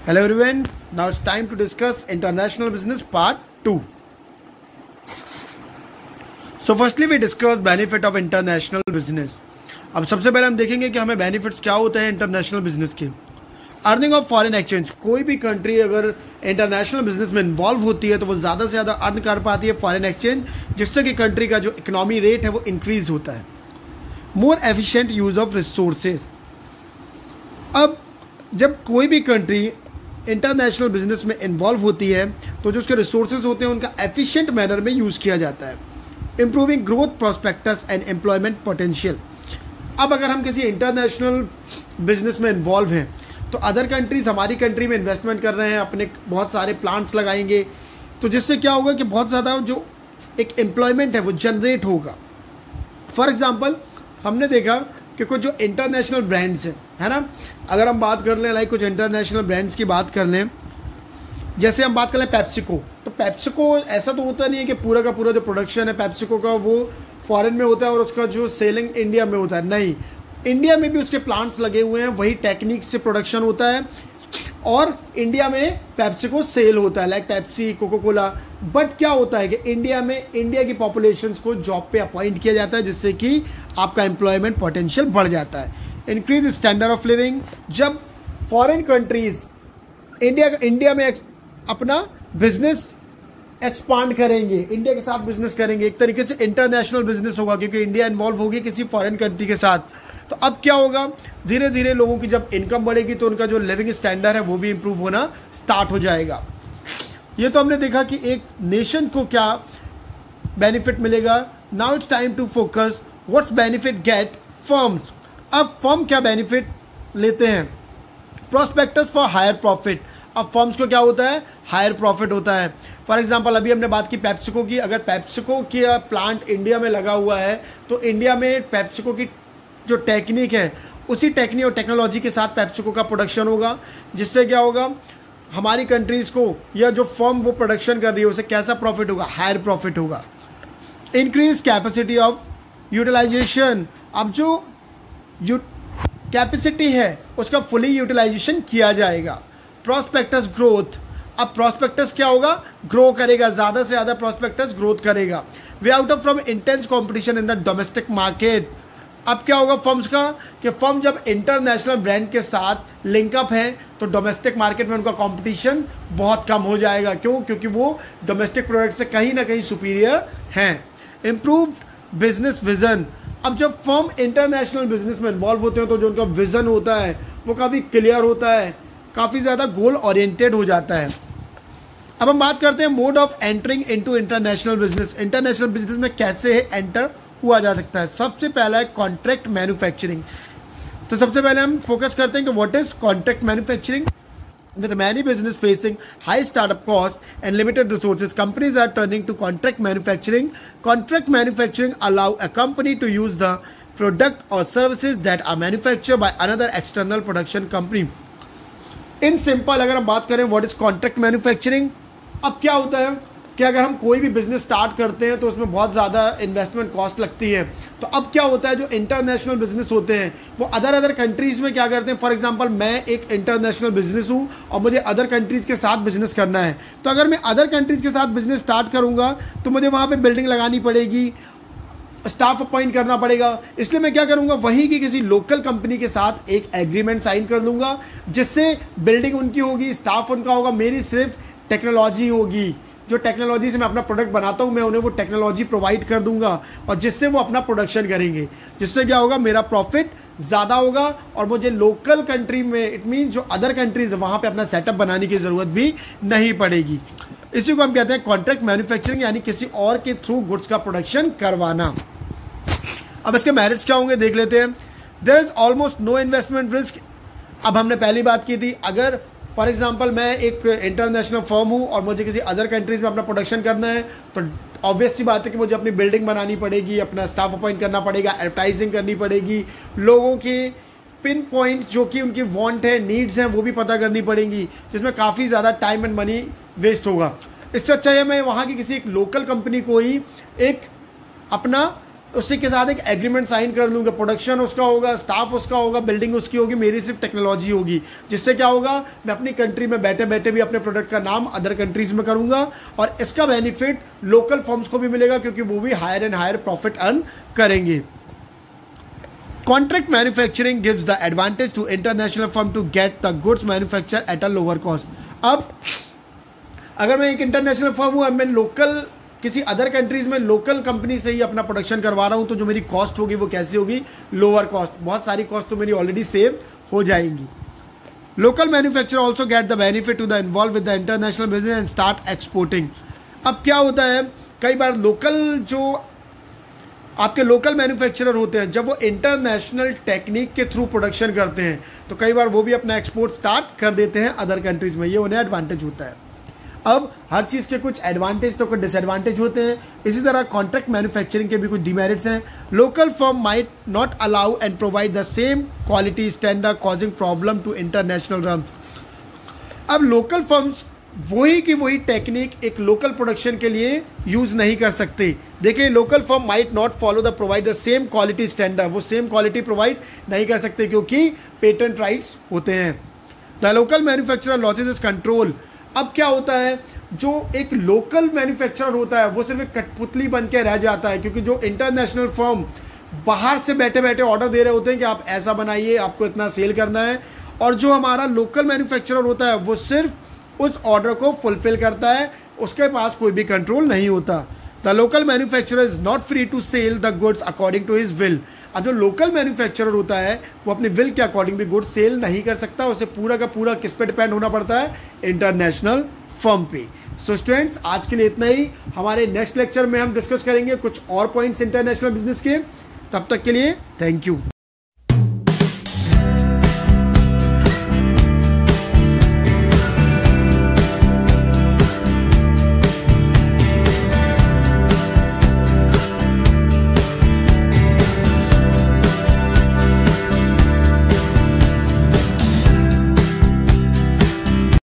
Hello everyone, now it's time to discuss international business part 2. So firstly we discuss benefit of international business. अब सबसे पहले हम देखेंगे कि हमें बेनिफिट्स क्या होते हैं इंटरनेशनल बिजनेस के। अर्निंग ऑफ फॉरेन एक्सचेंज, कोई भी कंट्री अगर इंटरनेशनल बिजनेस में इन्वॉल्व होती है तो वो ज़्यादा से ज़्यादा अर्न कर पाती है फॉरेन एक्सचेंज, जिससे कि कंट्री का जो इकोनॉमी रेट है वो इंक्रीज होता है। More efficient use of resources, अब जब कोई भी कंट्री इंटरनेशनल बिजनेस में इन्वॉल्व होती है तो जो उसके रिसोर्सेज होते हैं उनका एफिशिएंट मैनर में यूज़ किया जाता है। Improving growth prospectus and employment potential, अब अगर हम किसी इंटरनेशनल बिजनेस में इन्वॉल्व हैं तो अदर कंट्रीज हमारी कंट्री में इन्वेस्टमेंट कर रहे हैं, अपने बहुत सारे प्लांट्स लगाएंगे, तो जिससे क्या होगा कि बहुत ज़्यादा जो एक एम्प्लॉयमेंट है वो जनरेट होगा। फॉर एग्जाम्पल हमने देखा कि कुछ जो इंटरनेशनल ब्रांड्स हैं, है ना, अगर हम बात कर लें लाइक कुछ इंटरनेशनल ब्रांड्स की बात कर लें, जैसे हम बात कर लें पेप्सिको, तो पेप्सिको ऐसा तो होता नहीं है कि पूरा का पूरा जो प्रोडक्शन है पेप्सिको का वो फॉरेन में होता है और उसका जो सेलिंग इंडिया में होता है, नहीं, इंडिया में भी उसके प्लांट्स लगे हुए हैं, वही टेक्निक से प्रोडक्शन होता है और इंडिया में पेप्सिको सेल होता है like Pepsi, coca cola. But क्या होता है कि इंडिया में इंडिया की पॉपुलेशन को जॉब पे अपॉइंट किया जाता है, जिससे कि आपका एम्प्लॉयमेंट पोटेंशियल बढ़ जाता है। इंक्रीज स्टैंडर्ड ऑफ लिविंग, जब फॉरेन कंट्रीज इंडिया में अपना बिजनेस एक्सपांड करेंगे, इंडिया के साथ बिजनेस करेंगे, एक तरीके से इंटरनेशनल बिजनेस होगा क्योंकि इंडिया इन्वॉल्व होगी किसी फॉरेन कंट्री के साथ, तो अब क्या होगा, धीरे धीरे लोगों की जब इनकम बढ़ेगी तो उनका जो लिविंग स्टैंडर्ड है वो भी इंप्रूव होना स्टार्ट हो जाएगा। ये तो हमने देखा कि एक नेशन को क्या बेनिफिट मिलेगा। Now it's time to focus what's benefit get firms, अब फर्म क्या बेनिफिट लेते हैं। प्रोस्पेक्टस फॉर हायर प्रॉफिट, अब फर्म्स को क्या होता है, हायर प्रॉफिट होता है। फॉर एग्जांपल अभी हमने बात की पेप्सिको की, अगर पेप्सिको की प्लांट इंडिया में लगा हुआ है तो इंडिया में पेप्सिको की जो टेक्निक है उसी टेक्निक और टेक्नोलॉजी के साथ पेप्सिको का प्रोडक्शन होगा, जिससे क्या होगा हमारी कंट्रीज को या जो फर्म वो प्रोडक्शन कर रही है उसे कैसा प्रॉफिट होगा, हायर प्रॉफिट होगा। इंक्रीज कैपेसिटी ऑफ यूटिलाइजेशन, अब जो कैपेसिटी है उसका फुली यूटिलाइजेशन किया जाएगा। प्रोस्पेक्टस ग्रोथ, अब प्रोस्पेक्टस क्या होगा, ग्रो करेगा, ज़्यादा से ज़्यादा प्रोस्पेक्टस ग्रोथ करेगा। Way out of from intense competition in the domestic market, अब क्या होगा फर्म्स का कि फर्म जब इंटरनेशनल ब्रांड के साथ लिंकअप है तो डोमेस्टिक मार्केट में उनका कंपटीशन बहुत कम हो जाएगा। क्यों? क्योंकि वो डोमेस्टिक प्रोडक्ट से कहीं ना कहीं सुपीरियर हैं। इम्प्रूव्ड बिजनेस विजन, अब जब फर्म इंटरनेशनल बिजनेस में इन्वॉल्व होते हैं तो जो उनका विजन होता है वो काफ़ी क्लियर होता है, काफ़ी ज़्यादा गोल ओरिएंटेड हो जाता है। अब हम बात करते हैं mode of entering into international business, international business में कैसे एंटर हुआ जा सकता है। सबसे पहला है कॉन्ट्रैक्ट मैन्युफैक्चरिंग, तो सबसे पहले हम फोकस करते हैं कि what is contract manufacturing. With many business facing high startup costs and limited resources, companies are turning to contract manufacturing. Contract manufacturing allow a company to use the product or services that are manufactured by another external production company. In simple अगर हम बात करें what is contract manufacturing, अब क्या होता है कि अगर हम कोई भी बिजनेस स्टार्ट करते हैं तो उसमें बहुत ज़्यादा इन्वेस्टमेंट कॉस्ट लगती है, तो अब क्या होता है जो इंटरनेशनल बिजनेस होते हैं वो अदर कंट्रीज़ में क्या करते हैं। फॉर एग्जांपल मैं एक इंटरनेशनल बिजनेस हूँ और मुझे अदर कंट्रीज़ के साथ बिजनेस करना है, तो अगर मैं अदर कंट्रीज़ के साथ बिजनेस स्टार्ट करूँगा तो मुझे वहाँ पर बिल्डिंग लगानी पड़ेगी, स्टाफ अपॉइंट करना पड़ेगा, इसलिए मैं क्या करूँगा वहीं की किसी लोकल कंपनी के साथ एक एग्रीमेंट साइन कर लूँगा, जिससे बिल्डिंग उनकी होगी, स्टाफ उनका होगा, मेरी सिर्फ टेक्नोलॉजी होगी, जो टेक्नोलॉजी से मैं अपना प्रोडक्ट बनाता हूँ मैं उन्हें वो टेक्नोलॉजी प्रोवाइड कर दूंगा और जिससे वो अपना प्रोडक्शन करेंगे, जिससे क्या होगा मेरा प्रॉफिट ज़्यादा होगा और मुझे लोकल कंट्री में इट मीन जो अदर कंट्रीज है वहाँ पे अपना सेटअप बनाने की ज़रूरत भी नहीं पड़ेगी। इसी को हम कहते हैं कॉन्ट्रैक्ट मैन्युफैक्चरिंग, यानी किसी और के थ्रू गुड्स का प्रोडक्शन करवाना। अब इसके मेरिट्स क्या होंगे देख लेते हैं। There is almost no investment risk, अब हमने पहली बात की थी, अगर फॉर एग्जाम्पल मैं एक इंटरनेशनल फर्म हूँ और मुझे किसी अदर कंट्रीज़ में अपना प्रोडक्शन करना है तो ऑब्वियस सी बात है कि मुझे अपनी बिल्डिंग बनानी पड़ेगी, अपना स्टाफ अपॉइंट करना पड़ेगा, एडवर्टाइजिंग करनी पड़ेगी, लोगों की पिन पॉइंट जो कि उनकी वांट है, नीड्स हैं वो भी पता करनी पड़ेंगी, जिसमें काफ़ी ज़्यादा टाइम एंड मनी वेस्ट होगा। इससे अच्छा है मैं वहाँ की किसी एक लोकल कंपनी को ही एक अपना उसी के साथ एक एग्रीमेंट साइन कर लूँगा, प्रोडक्शन उसका होगा, स्टाफ उसका होगा, बिल्डिंग उसकी होगी, मेरी सिर्फ टेक्नोलॉजी होगी, जिससे क्या होगा, मैं अपनी कंट्री में बैठे बैठे भी अपने प्रोडक्ट का नाम अदर कंट्रीज में करूँगा और इसका बेनिफिट लोकल फर्म्स को भी मिलेगा क्योंकि वो भी higher and higher profit earn करेंगे। Contract manufacturing gives the advantage to international firm to get the goods manufactured at a lower cost। अब अगर मैं एक इंटरनेशनल फर्म हूँ, मैं लोकल किसी अदर कंट्रीज में लोकल कंपनी से ही अपना प्रोडक्शन करवा रहा हूँ, तो जो मेरी कॉस्ट होगी वो कैसी होगी, लोअर कॉस्ट। बहुत सारी कॉस्ट तो मेरी ऑलरेडी सेव हो जाएंगी। Local manufacturer also get the benefit to the involve with the international business and start exporting. अब क्या होता है, कई बार लोकल जो आपके लोकल मैन्युफैक्चरर होते हैं, जब वो इंटरनेशनल टेक्निक के थ्रू प्रोडक्शन करते हैं तो कई बार वो भी अपना एक्सपोर्ट स्टार्ट कर देते हैं अदर कंट्रीज में, ये उन्हें एडवांटेज होता है। अब हर चीज़ के कुछ एडवांटेज तो कुछ डिसएडवांटेज होते हैं, इसी तरह कॉन्ट्रैक्ट मैन्युफैक्चरिंग के भी कुछ डिमेरिट्स हैं। Local firm might not allow and provide the same quality standard causing problem to international run. अब लोकल फर्म्स वही की वही टेक्निक एक लोकल प्रोडक्शन के लिए यूज नहीं कर सकते। देखिए, local firm might not follow the provide the same quality standard, वो सेम क्वालिटी प्रोवाइड नहीं कर सकते क्योंकि पेटेंट राइट्स होते हैं। The local manufacturer losses is control. अब क्या होता है, जो एक लोकल मैन्युफैक्चरर होता है वो सिर्फ एक कठपुतली बन के रह जाता है क्योंकि जो इंटरनेशनल फर्म बाहर से बैठे बैठे ऑर्डर दे रहे होते हैं कि आप ऐसा बनाइए, आपको इतना सेल करना है, और जो हमारा लोकल मैन्युफैक्चरर होता है वो सिर्फ उस ऑर्डर को फुलफिल करता है, उसके पास कोई भी कंट्रोल नहीं होता। The local manufacturer is not free to sell the goods according to his will. अब जो लोकल मैन्युफैक्चरर होता है वो अपने विल के अकॉर्डिंग भी गुड्स सेल नहीं कर सकता, उसे पूरा का पूरा किस पे डिपेंड होना पड़ता है, इंटरनेशनल फर्म पे। सो स्टूडेंट्स, आज के लिए इतना ही। हमारे नेक्स्ट लेक्चर में हम डिस्कस करेंगे कुछ और पॉइंट्स इंटरनेशनल बिजनेस के। तब तक के लिए थैंक यू।